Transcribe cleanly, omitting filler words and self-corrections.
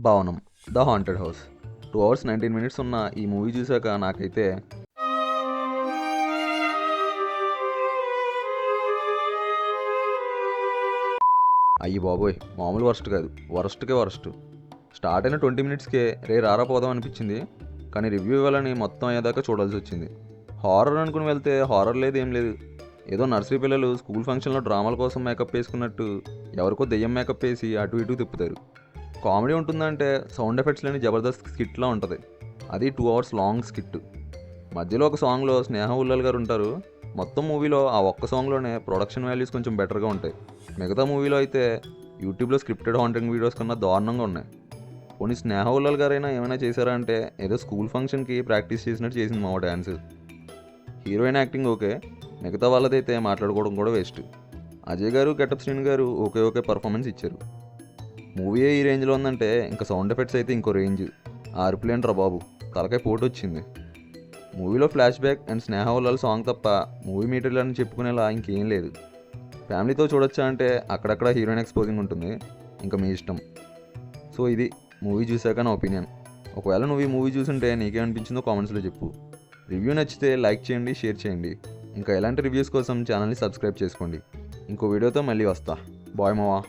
భవనం the haunted house 2 hours 19 minutes ఉన్న ఈ మూవీ చూశాక నాకైతే అయ్యి బాబోయ్ మామూలు వరస్ట్ కాదు, వరస్ట్కే స్టార్ట్ అయిన 20 మినిట్స్కే రారా పోదాం అనిపించింది. కానీ రివ్యూ ఇవ్వాలని మొత్తం అయ్యేదాకా చూడాల్సి వచ్చింది. హారర్ అనుకుని వెళ్తే హారర్ లేదు, ఏం లేదు. ఏదో నర్సరీ పిల్లలు స్కూల్ ఫంక్షన్లో డ్రామాల కోసం మేకప్ వేసుకున్నట్టు ఎవరికో దెయ్యం మేకప్ వేసి అటు ఇటు తిప్పుతారు. కామెడీ ఉంటుందంటే సౌండ్ ఎఫెక్ట్స్ లేని జబర్దస్త్ స్కిట్లా ఉంటుంది. అది 2 అవర్స్ లాంగ్ స్కిట్. మధ్యలో ఒక సాంగ్లో స్నేహ ఉల్లల్ గారు ఉంటారు. మొత్తం మూవీలో ఆ ఒక్క సాంగ్లోనే ప్రొడక్షన్ వాల్యూస్ కొంచెం బెటర్గా ఉంటాయి. మిగతా మూవీలో అయితే యూట్యూబ్లో స్క్రిప్టెడ్ హాంటింగ్ వీడియోస్ కన్నా దారుణంగా ఉన్నాయి. పోనీ స్నేహ ఉల్లల్ గారైనా ఏమైనా చేశారా అంటే ఏదో స్కూల్ ఫంక్షన్కి ప్రాక్టీస్ చేసినట్టు చేసింది మా డ్యాన్స్. హీరోయిన్ యాక్టింగ్ ఓకే, మిగతా వాళ్ళదైతే మాట్లాడుకోవడం కూడా వేస్ట్. అజయ్ గారు గెటప్ శ్రీను గారు ఓకే పర్ఫార్మెన్స్ ఇచ్చారు. మూవీ ఈ రేంజ్లో ఉందంటే ఇంకా సౌండ్ ఎఫెక్ట్స్ అయితే ఇంకో రేంజ్. ఆ అరుపులేంట్రా బాబు, తలకాయ పోటు వచ్చింది. మూవీలో flash back and Sneha Ullal song తప్ప మూవీ మెటీరియల్ అని చెప్పుకునేలా ఇంకేం లేదు. ఫ్యామిలీతో చూడొచ్చా అంటే అక్కడక్కడ హీరోయిన్ ఎక్స్పోజింగ్ ఉంటుంది, ఇంకా మీ ఇష్టం. సో ఇది మూవీ చూశాక నా ఒపీనియన్. ఒకవేళ నువ్వు ఈ మూవీ చూసుంటే నీకేమనిపించిందో కామెంట్స్లో చెప్పు. రివ్యూ నచ్చితే లైక్ చేయండి, షేర్ చేయండి. ఇంకా ఎలాంటి రివ్యూస్ కోసం ఛానల్ని సబ్స్క్రైబ్ చేసుకోండి. ఇంకో వీడియోతో మళ్ళీ వస్తా. బాయ్ మావా.